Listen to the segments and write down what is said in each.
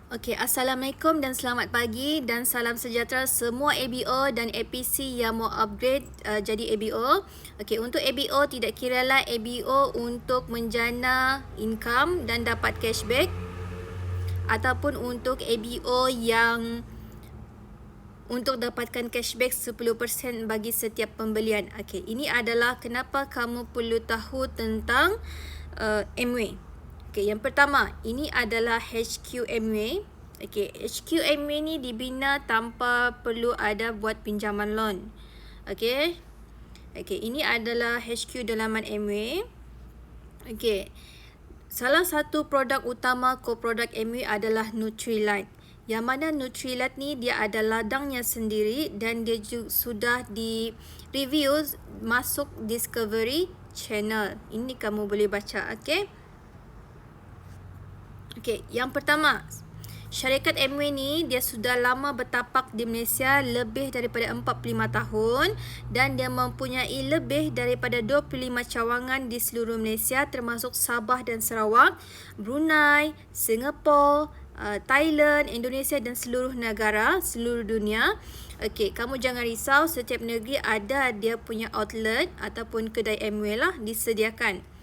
Okey, Assalamualaikum dan selamat pagi dan salam sejahtera semua ABO dan APC yang mau upgrade jadi ABO. Okey, untuk ABO tidak kiralah ABO untuk menjana income dan dapat cashback ataupun untuk ABO yang untuk dapatkan cashback 10% bagi setiap pembelian. Okey, ini adalah kenapa kamu perlu tahu tentang Amway. Okey, yang pertama, ini adalah HQ Amway. Okey, HQ Amway ni dibina tanpa perlu ada buat pinjaman loan. Okey. Okey, ini adalah HQ dalaman Amway. Okey. Salah satu produk utama co-produk Amway adalah Nutrilite. Yang mana Nutrilite ni dia ada ladangnya sendiri dan dia juga sudah di review masuk Discovery Channel. Ini kamu boleh baca, okey? Okey, yang pertama, syarikat Amway ni dia sudah lama bertapak di Malaysia lebih daripada 45 tahun dan dia mempunyai lebih daripada 25 cawangan di seluruh Malaysia termasuk Sabah dan Sarawak, Brunei, Singapura, Thailand, Indonesia dan seluruh negara, seluruh dunia. Okey, kamu jangan risau, setiap negeri ada dia punya outlet ataupun kedai Amway lah disediakan.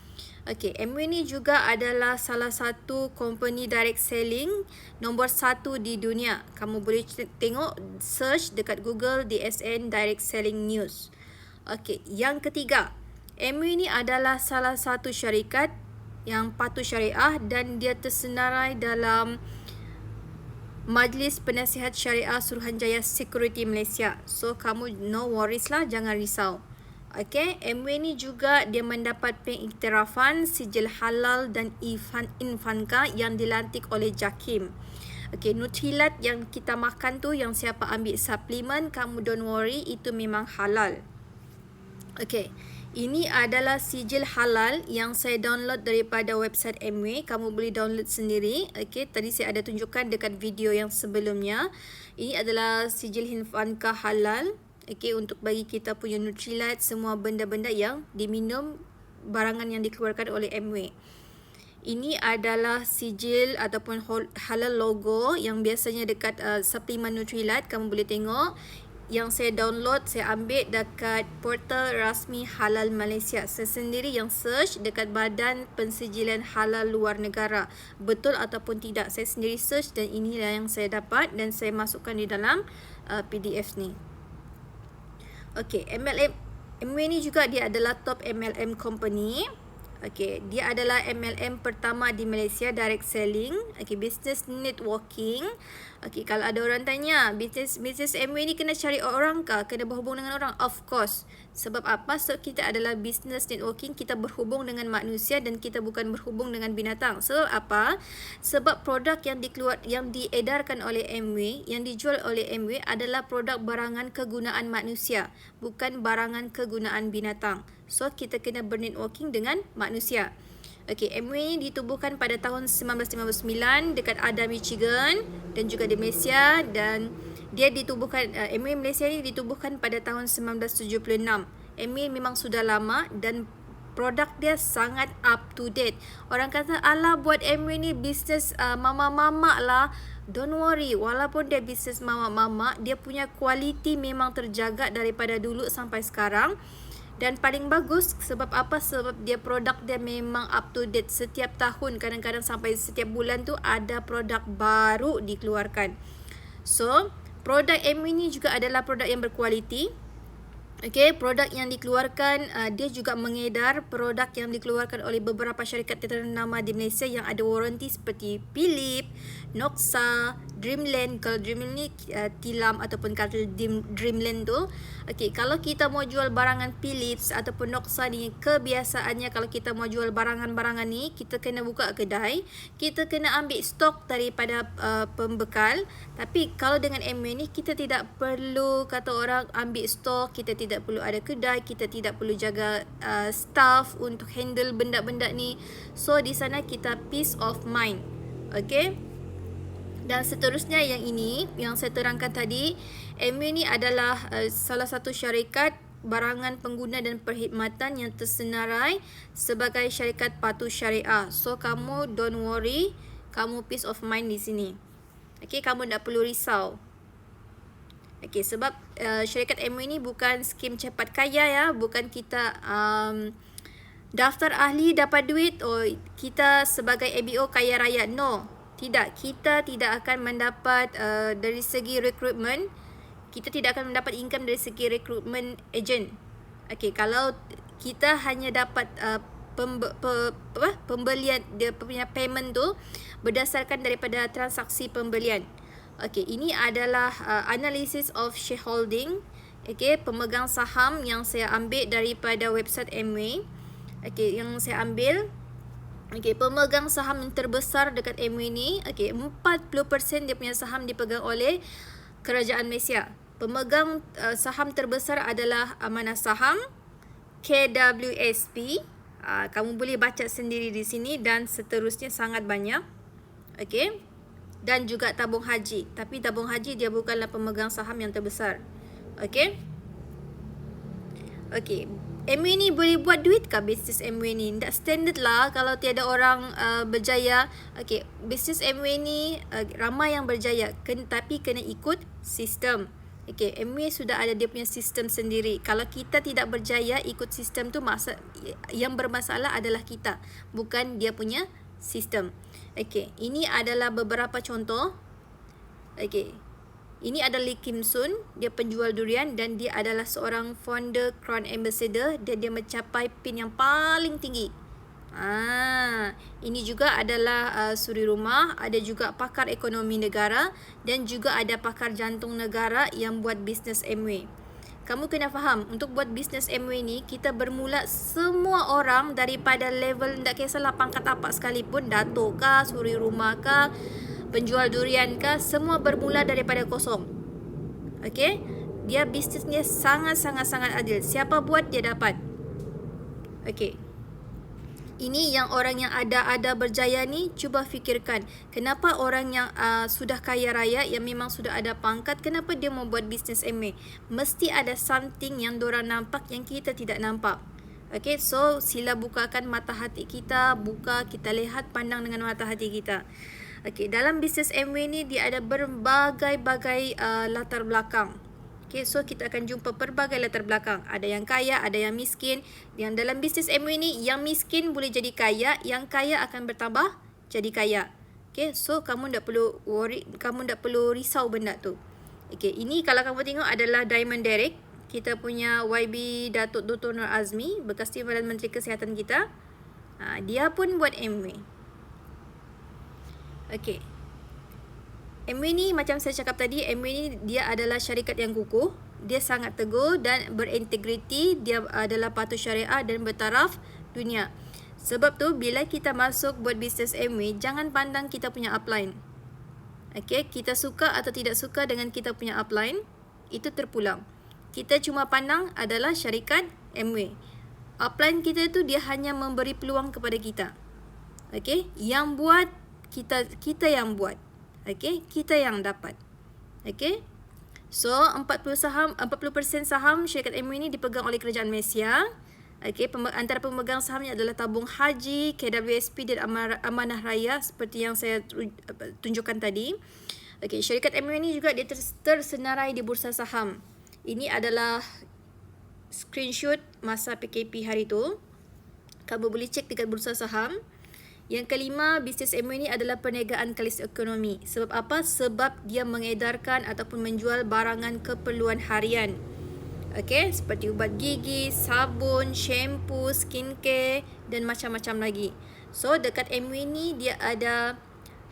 Okey, Amway ni juga adalah salah satu company direct selling nombor 1 di dunia. Kamu boleh tengok search dekat Google DSN Direct Selling News. Okey, yang ketiga, Amway ni adalah salah satu syarikat yang patuh syariah dan dia tersenarai dalam Majlis Penasihat Syariah Suruhanjaya Security Malaysia. So, kamu no worries lah, jangan risau. Okey, Amway ni juga dia mendapat pengiktirafan sijil halal dan Infanka yang dilantik oleh JAKIM. Okey, Nutrilite yang kita makan tu, yang siapa ambil suplemen, kamu don't worry, itu memang halal. Okey, ini adalah sijil halal yang saya download daripada website Amway. Kamu boleh download sendiri. Okey, tadi saya ada tunjukkan dekat video yang sebelumnya. Ini adalah sijil Infanka halal. Okey, untuk bagi kita punya Nutrilite, semua benda-benda yang diminum, barangan yang dikeluarkan oleh Amway. Ini adalah sijil ataupun halal logo yang biasanya dekat suplemen Nutrilite. Kamu boleh tengok. Yang saya download, saya ambil dekat portal rasmi Halal Malaysia. Saya sendiri yang search dekat Badan Pensijilan Halal Luar Negara. Betul ataupun tidak, saya sendiri search dan inilah yang saya dapat dan saya masukkan di dalam PDF ni. Okey, Amway ni juga dia adalah top MLM company. Okey, dia adalah MLM pertama di Malaysia, direct selling. Okey, business networking. Okey, kalau ada orang tanya, business Amway ni kena cari orang kah? Kena berhubung dengan orang? Of course. Sebab apa? Sebab kita adalah business networking, kita berhubung dengan manusia dan kita bukan berhubung dengan binatang. Sebab apa? Sebab produk yang diedarkan oleh Amway, yang dijual oleh Amway adalah produk barangan kegunaan manusia, bukan barangan kegunaan binatang. So, kita kena bernetworking dengan manusia. Okey, Amway ni ditubuhkan pada tahun 1959 dekat Ada, Michigan dan juga di Malaysia, dan dia ditubuhkan, Amway Malaysia ni ditubuhkan pada tahun 1976. Amway memang sudah lama dan produk dia sangat up to date. Orang kata, alah buat Amway ni bisnes mama-mama lah. Don't worry, walaupun dia bisnes mama-mama, dia punya kualiti memang terjaga daripada dulu sampai sekarang. Dan paling bagus, sebab apa? Sebab dia produk dia memang up to date. Setiap tahun, kadang-kadang sampai setiap bulan tu ada produk baru dikeluarkan. So, produk Amway ni juga adalah produk yang berkualiti. Okey, produk yang dikeluarkan, dia juga mengedar produk yang dikeluarkan oleh beberapa syarikat ternama di Malaysia yang ada waranti seperti Philips, Noxa, Dreamland. Kalau Dreamland ni tilam ataupun katil Dreamland tu. Okey, kalau kita mau jual barangan Philips ataupun Noxa ni, kebiasaannya kalau kita mau jual barangan-barangan ni, kita kena buka kedai, kita kena ambil stok daripada pembekal. Tapi kalau dengan Amway ni, kita tidak perlu kata orang ambil stok, kita tidak perlu ada kedai, kita tidak perlu jaga staff untuk handle benda-benda ni. So, di sana kita peace of mind. Okey. Dan seterusnya yang ini, yang saya terangkan tadi, Amway ni adalah salah satu syarikat barangan pengguna dan perkhidmatan yang tersenarai sebagai syarikat patuh syariah. So, kamu don't worry, kamu peace of mind di sini. Okey, kamu tak perlu risau. Okey, sebab syarikat Amway ni bukan skim cepat kaya ya, bukan kita daftar ahli dapat duit, oh kita sebagai ABO kaya raya. No, tidak. Kita tidak akan mendapat dari segi recruitment, kita tidak akan mendapat income dari segi recruitment agent. Okey, kalau kita hanya dapat pembelian, dia punya payment tu berdasarkan daripada transaksi pembelian. Okey, ini adalah analysis of shareholding. Okey, pemegang saham yang saya ambil daripada website Amway. Okey, yang saya ambil, okey, pemegang saham yang terbesar dekat Amway ni, okey, 40% dia punya saham dipegang oleh Kerajaan Malaysia. Pemegang saham terbesar adalah Amanah Saham, KWSP. Kamu boleh baca sendiri di sini dan seterusnya, sangat banyak. Okey. Dan juga tabung haji. Tapi tabung haji dia bukanlah pemegang saham yang terbesar. Okey. Okey. Amway ni boleh buat duit kah bisnes Amway ni? Tak standard lah kalau tiada orang berjaya. Okey, bisnes Amway ni ramai yang berjaya, tapi kena ikut sistem. Okey, Amway sudah ada dia punya sistem sendiri. Kalau kita tidak berjaya ikut sistem tu, yang bermasalah adalah kita, bukan dia punya sistem. Okey, ini adalah beberapa contoh. Okey, ini adalah Lee Kim Soon, dia penjual durian dan dia adalah seorang founder Crown Ambassador dan dia mencapai pin yang paling tinggi. Ini juga adalah suri rumah, ada juga pakar ekonomi negara dan juga ada pakar jantung negara yang buat bisnes Amway. Kamu kena faham, untuk buat bisnes Amway ni, kita bermula semua orang daripada level, tak kisahlah pangkat apa sekalipun, datuk kah, suri rumah kah, penjual durian kah, semua bermula daripada kosong. Okey? Dia bisnesnya sangat-sangat adil. Siapa buat, dia dapat. Okey. Ini yang orang yang ada berjaya ni, cuba fikirkan. Kenapa orang yang sudah kaya raya, yang memang sudah ada pangkat, kenapa dia mau buat bisnes Amway? Mesti ada something yang diorang nampak yang kita tidak nampak. Okay, so sila bukakan mata hati kita, kita lihat, pandang dengan mata hati kita. Okay, dalam bisnes Amway ni dia ada berbagai-bagai latar belakang. Okay, so kita akan jumpa pelbagai latar belakang. Ada yang kaya, ada yang miskin. Yang dalam bisnes Amway ni, yang miskin boleh jadi kaya, yang kaya akan bertambah jadi kaya. Okay, so kamu tak perlu worry, kamu tak perlu risau benda tu. Okay, ini kalau kamu tengok adalah Diamond Derek, kita punya YB Datuk Dr. Nur Azmi, bekas Timbalan Menteri Kesihatan kita. Dia pun buat Amway. Okay. Amway ni macam saya cakap tadi, Amway ni dia adalah syarikat yang kukuh, dia sangat teguh dan berintegriti, dia adalah patuh syariah dan bertaraf dunia. Sebab tu bila kita masuk buat bisnes Amway, jangan pandang kita punya upline. Okay, kita suka atau tidak suka dengan kita punya upline, itu terpulang. Kita cuma pandang adalah syarikat Amway. Upline kita tu dia hanya memberi peluang kepada kita. Okay, yang buat kita yang buat. Okay, kita yang dapat. Okay, so 40% saham syarikat Amway ni dipegang oleh Kerajaan Malaysia. Okay, antara pemegang sahamnya adalah Tabung Haji, KWSP dan Amanah Raya seperti yang saya tunjukkan tadi. Okay, syarikat Amway ni juga dia tersenarai di Bursa Saham. Ini adalah screenshot masa PKP hari tu. Kamu boleh cek dekat Bursa Saham. Yang kelima, bisnes Amway ni adalah perniagaan kelas ekonomi. Sebab apa? Sebab dia mengedarkan ataupun menjual barangan keperluan harian. Okey, seperti ubat gigi, sabun, shampoo, skincare dan macam-macam lagi. So, dekat Amway ni dia ada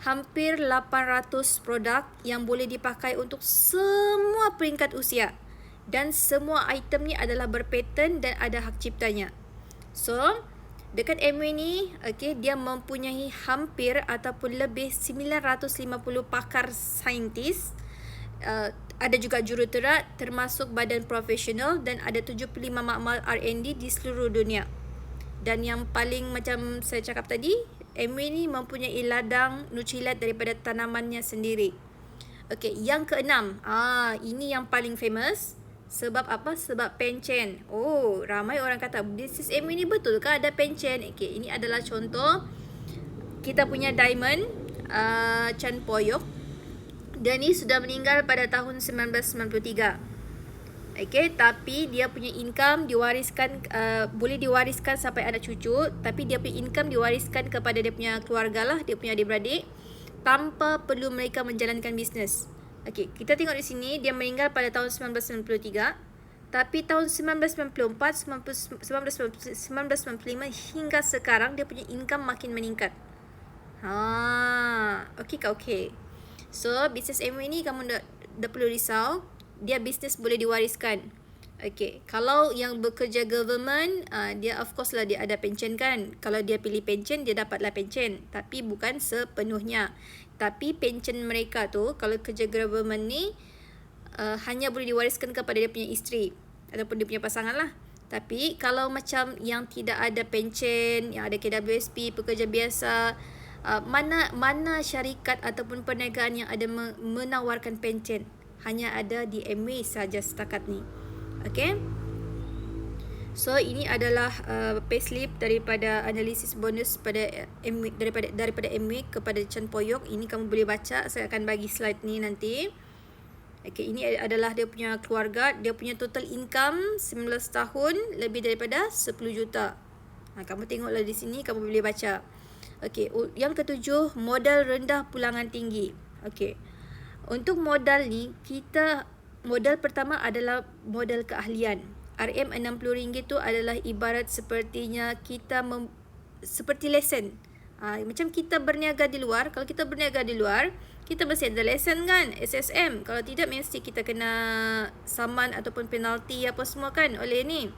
hampir 800 produk yang boleh dipakai untuk semua peringkat usia. Dan semua item ni adalah berpaten dan ada hak ciptanya. So, dekat Amway ni, okay, dia mempunyai hampir ataupun lebih 950 pakar saintis. Ada juga jurutera termasuk badan profesional dan ada 75 makmal R&D di seluruh dunia. Dan yang paling macam saya cakap tadi, Amway ni mempunyai ladang nutrilat daripada tanamannya sendiri. Okay, yang keenam, ini yang paling famous. Sebab apa? Sebab pencen. Oh, ramai orang kata, bisnes Amway ni betul ke ada pencen? Okay, ini adalah contoh. Kita punya diamond, Chan Poyok. Dia ni sudah meninggal pada tahun 1993. Okay, tapi dia punya income diwariskan, boleh diwariskan sampai anak cucu, tapi dia punya income diwariskan kepada dia punya keluarga lah, dia punya adik-beradik, tanpa perlu mereka menjalankan bisnes. Okay, kita tengok di sini, dia meninggal pada tahun 1993, tapi tahun 1994, 1995 hingga sekarang dia punya income makin meningkat. Okay kak, okay. So, bisnes Amway ni kamu dah perlu risau. Dia bisnes boleh diwariskan. Okay, kalau yang bekerja government, dia of course lah dia ada pension kan. Kalau dia pilih pension, dia dapatlah pension. Tapi bukan sepenuhnya. Tapi pension mereka tu, kalau kerja government ni, hanya boleh diwariskan kepada dia punya isteri ataupun dia punya pasangan lah. Tapi kalau macam yang tidak ada pension, yang ada KWSP, pekerja biasa, mana syarikat ataupun perniagaan yang ada menawarkan pension? Hanya ada di Amway saja setakat ni. Okay. So ini adalah payslip daripada analisis bonus pada Amway, daripada Amway kepada Chan Poyok. Ini kamu boleh baca. Saya akan bagi slide ni nanti. Okay, ini adalah dia punya keluarga. Dia punya total income 19 tahun lebih daripada 10 juta. Kamu tengoklah di sini, kamu boleh baca. Okay, yang ketujuh, modal rendah pulangan tinggi. Okay. Untuk modal ni, modal pertama adalah modal keahlian. RM60 tu adalah ibarat sepertinya kita seperti lesen. Macam kita berniaga di luar. Kalau kita berniaga di luar, kita mesti ada lesen kan, SSM. Kalau tidak, mesti kita kena saman ataupun penalti apa semua kan oleh ni.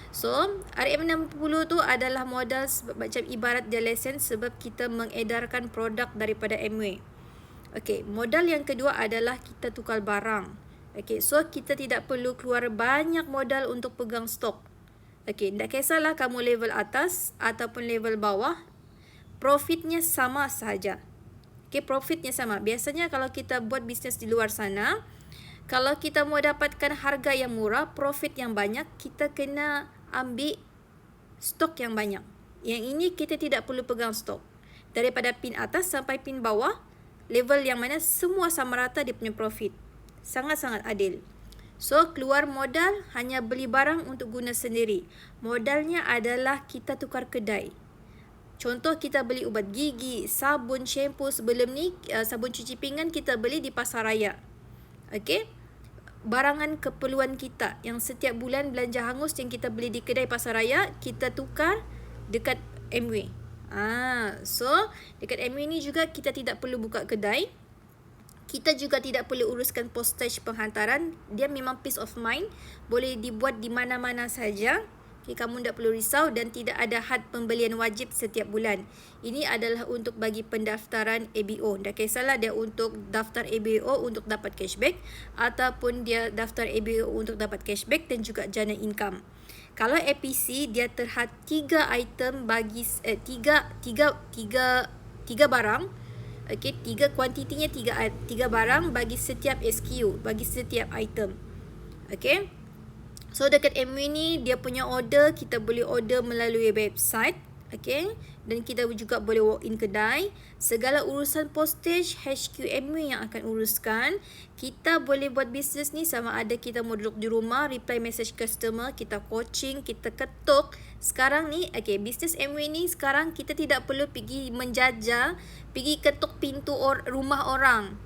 So, RM60 tu adalah modal macam ibarat dia lesen sebab kita mengedarkan produk daripada Amway. Okay, modal yang kedua adalah kita tukar barang. Okay, so kita tidak perlu keluar banyak modal untuk pegang stok. Okay, tak kisahlah kamu level atas ataupun level bawah, profitnya sama sahaja. Okay, profitnya sama. Biasanya kalau kita buat bisnes di luar sana, kalau kita mau dapatkan harga yang murah, profit yang banyak, kita kena ambil stok yang banyak. Yang ini kita tidak perlu pegang stok. Daripada pin atas sampai pin bawah, level yang mana semua sama rata dia punya profit. Sangat-sangat adil. So, keluar modal hanya beli barang untuk guna sendiri. Modalnya adalah kita tukar kedai. Contoh, kita beli ubat gigi, sabun, shampoo. Sebelum ni, sabun cuci pinggan kita beli di pasar raya. Okay. Barangan keperluan kita yang setiap bulan belanja hangus yang kita beli di kedai pasar raya, kita tukar dekat Amway. So dekat Amway ni juga kita tidak perlu buka kedai. Kita juga tidak perlu uruskan postage penghantaran. Dia memang peace of mind. Boleh dibuat di mana-mana saja. Okay, kamu tidak perlu risau dan tidak ada had pembelian wajib setiap bulan. Ini adalah untuk bagi pendaftaran ABO. Tak kisahlah dia untuk daftar ABO untuk dapat cashback ataupun dia daftar ABO untuk dapat cashback dan juga jana income. Kalau APC, dia terhad 3 item bagi tiga barang. Okey, 3 kuantitinya 3 barang bagi setiap SKU, bagi setiap item. Okey. So dekat Amway ni dia punya order kita boleh order melalui website. Okey, dan kita juga boleh walk in kedai. Segala urusan postage HQ Amway yang akan uruskan. Kita boleh buat bisnes ni sama ada kita mau duduk di rumah, reply message customer, kita coaching, kita ketuk. Sekarang ni, okey, bisnes Amway ni sekarang kita tidak perlu pergi menjajah, pergi ketuk pintu rumah orang.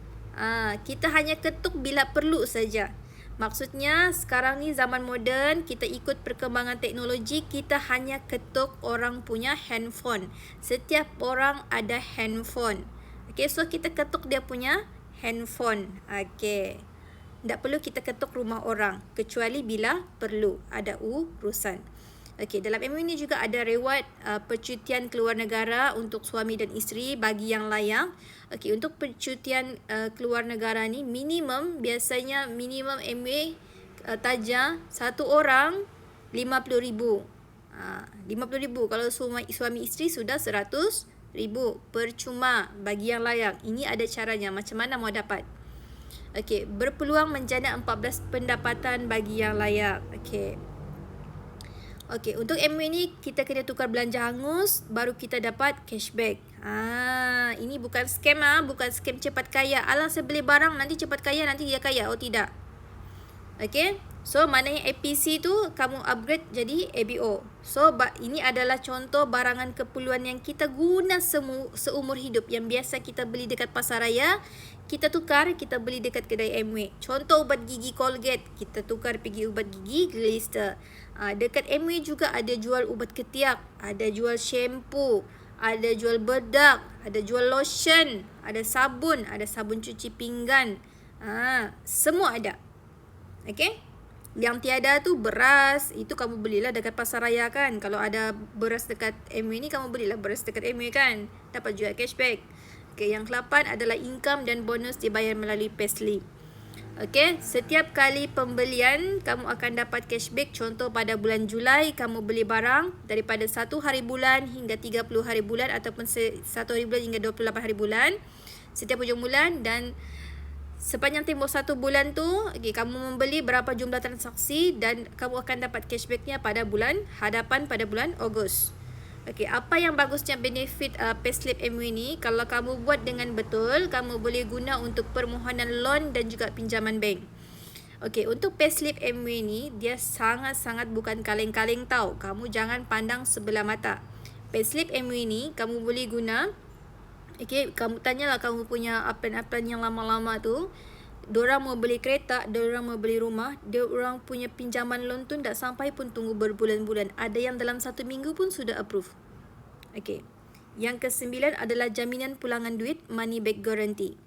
Kita hanya ketuk bila perlu saja. Maksudnya sekarang ni zaman moden, kita ikut perkembangan teknologi, kita hanya ketuk orang punya handphone. Setiap orang ada handphone. Okay, so kita ketuk dia punya handphone. Okay, tak perlu kita ketuk rumah orang kecuali bila perlu, ada urusan. Okay, dalam Amway ni juga ada reward percutian keluar negara untuk suami dan isteri bagi yang layak. Okay, untuk percutian keluar negara ni biasanya minimum Amway taja satu orang RM50,000. RM50,000. Kalau suami isteri sudah RM100,000. Percuma bagi yang layak. Ini ada caranya macam mana mau dapat. Okay, berpeluang menjana 14 pendapatan bagi yang layak. Okay, untuk Amway ni kita kena tukar belanja hangus baru kita dapat cashback. Ini bukan scam bukan scam cepat kaya. Alah saya beli barang nanti cepat kaya, nanti dia kaya. Oh tidak. Okay. So maknanya APC tu kamu upgrade jadi ABO. So ini adalah contoh barangan keperluan yang kita guna seumur hidup, yang biasa kita beli dekat pasaraya, kita tukar, kita beli dekat kedai Amway. Contoh ubat gigi Colgate, kita tukar pergi ubat gigi Glister. Dekat Amway juga ada jual ubat ketiak, ada jual shampoo, ada jual bedak, ada jual lotion, ada sabun cuci pinggan. Semua ada. Okay. Yang tiada tu beras, itu kamu belilah dekat pasaraya kan. Kalau ada beras dekat Amway ni, kamu belilah beras dekat Amway kan. Dapat juga cashback. Okay, yang ke-8 adalah income dan bonus dibayar melalui payslip. Okay, setiap kali pembelian kamu akan dapat cashback. Contoh pada bulan Julai kamu beli barang daripada 1 hari bulan hingga 30 hari bulan, ataupun 1 hari bulan hingga 28 hari bulan setiap hujung bulan, dan sepanjang tempoh 1 bulan tu, kamu membeli berapa jumlah transaksi dan kamu akan dapat cashbacknya pada bulan hadapan, pada bulan Ogos. Apa yang bagusnya benefit payslip Amway ni? Kalau kamu buat dengan betul, kamu boleh guna untuk permohonan loan dan juga pinjaman bank. Untuk payslip Amway ni, dia sangat-sangat bukan kaleng-kaleng tau. Kamu jangan pandang sebelah mata. Payslip Amway ni kamu boleh guna. Kamu tanyalah kamu punya upline yang lama-lama tu, diorang mau beli kereta, diorang mau beli rumah, diorang punya pinjaman loan tu tak sampai pun tunggu berbulan-bulan. Ada yang dalam 1 minggu pun sudah approve. Yang ke-9 adalah jaminan pulangan duit, money back guarantee.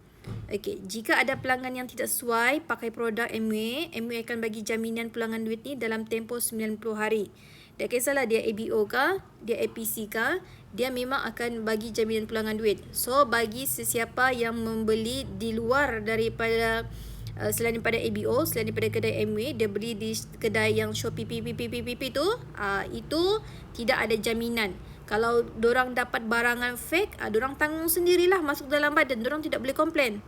Jika ada pelanggan yang tidak sesuai pakai produk Amway, Amway akan bagi jaminan pulangan duit ni dalam tempoh 90 hari. Tak kisahlah dia ABO kah, dia APC kah, dia memang akan bagi jaminan pulangan duit. So bagi sesiapa yang membeli di luar daripada selain daripada ABO, selain daripada kedai Amway, dia beli di kedai yang Shopee PP tu, itu tidak ada jaminan. Kalau dorang dapat barangan fake, dorang tanggung sendirilah masuk dalam badan, dorang tidak boleh komplain.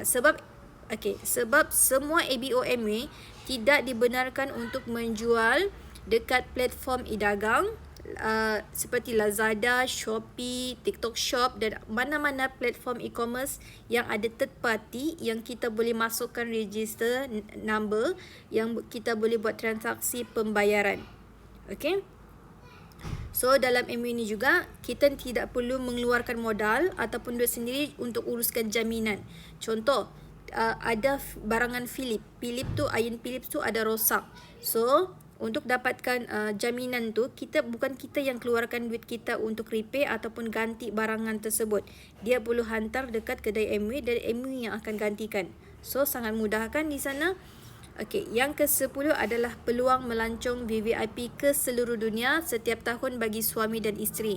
Sebab semua ABO Amway tidak dibenarkan untuk menjual dekat platform e-dagang seperti Lazada, Shopee, TikTok Shop dan mana-mana platform e-commerce yang ada third party yang kita boleh masukkan register number, yang kita boleh buat transaksi pembayaran. So dalam Amway ni juga kita tidak perlu mengeluarkan modal ataupun duit sendiri untuk uruskan jaminan. Contoh, ada barangan Philips tu, iron Philips tu ada rosak. So untuk dapatkan jaminan tu, bukan kita yang keluarkan duit kita untuk repair ataupun ganti barangan tersebut. Dia perlu hantar dekat kedai Amway dan Amway yang akan gantikan. So sangat mudah kan di sana. Yang ke-10 adalah peluang melancong VVIP ke seluruh dunia setiap tahun bagi suami dan isteri.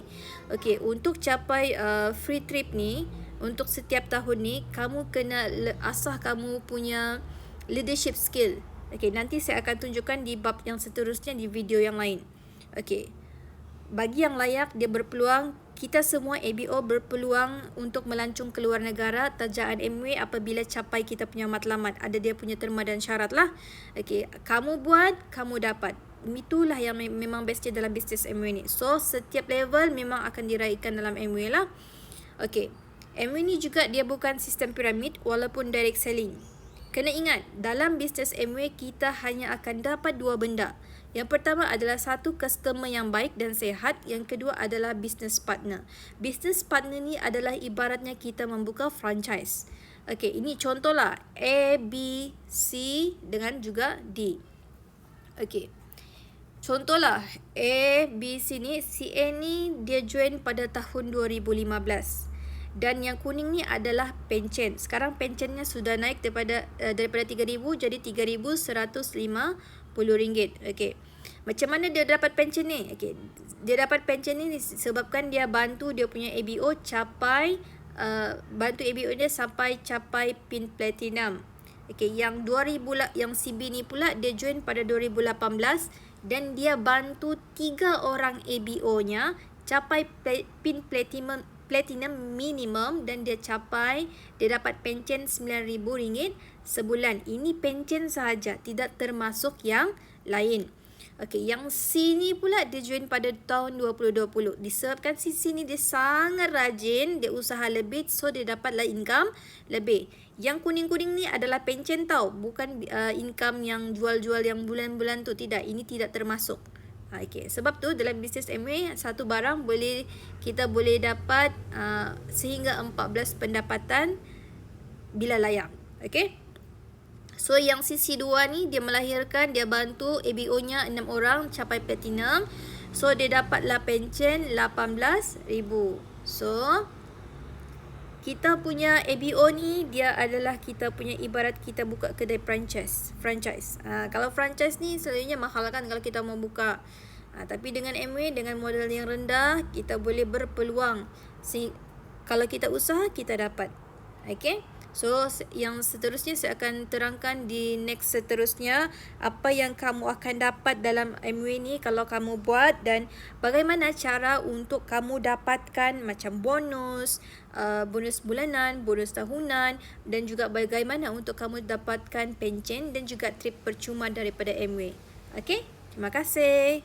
Untuk capai free trip ni, untuk setiap tahun ni, kamu kena asah kamu punya leadership skill. Nanti saya akan tunjukkan di bab yang seterusnya di video yang lain. Bagi yang layak, dia berpeluang, kita semua ABO berpeluang untuk melancong ke luar negara tajaan Amway apabila capai kita punya matlamat. Ada dia punya terma dan syarat lah. Kamu buat, kamu dapat. Itulah yang memang bestnya dalam bisnes Amway ni. So setiap level memang akan diraihkan dalam Amway lah. Amway ni juga dia bukan sistem piramid walaupun direct selling. Kena ingat, dalam bisnes Amway kita hanya akan dapat 2 benda. Yang pertama adalah satu customer yang baik dan sehat. Yang kedua adalah business partner. Business partner ni adalah ibaratnya kita membuka franchise. Ini contohlah A, B, C dengan juga D. Contohlah A, B, C ni, si A ni dia join pada tahun 2015. Dan yang kuning ni adalah pencen. Sekarang pencennya sudah naik daripada 3,000 jadi RM3,150. Macam mana dia dapat pension ni? Dia dapat pension ni disebabkan dia bantu dia punya ABO capai bantu ABO dia sampai capai pin platinum. Yang 2000 yang CB ni pula dia join pada 2018 dan dia bantu 3 orang ABO-nya capai pin platinum minimum dan dia dapat pencen RM9,000 sebulan. Ini pencen sahaja, tidak termasuk yang lain. Okey, yang C ni pula dia join pada tahun 2020. Disebabkan si C ni dia sangat rajin, dia usaha lebih, so dia dapatlah income lebih. Yang kuning-kuning ni adalah pencen tau, bukan income yang jual-jual yang bulan-bulan tu, tidak. Ini tidak termasuk. Okey, sebab tu dalam bisnes Amway, satu barang kita boleh dapat sehingga 14 pendapatan bila layak. Okey. So yang CC2 ni dia melahirkan, dia bantu ABO-nya 6 orang capai platinum. So dia dapatlah pencen 18,000. So kita punya ABO ni dia adalah kita punya ibarat kita buka kedai franchise. Kalau franchise ni selalunya mahal kan kalau kita mau buka. Tapi dengan Amway dengan modal yang rendah kita boleh berpeluang. Kalau kita usaha kita dapat. Okay. So yang seterusnya saya akan terangkan di next seterusnya apa yang kamu akan dapat dalam Amway ni kalau kamu buat, dan bagaimana cara untuk kamu dapatkan macam bonus, bonus bulanan, bonus tahunan, dan juga bagaimana untuk kamu dapatkan pencen dan juga trip percuma daripada Amway. Okay, terima kasih.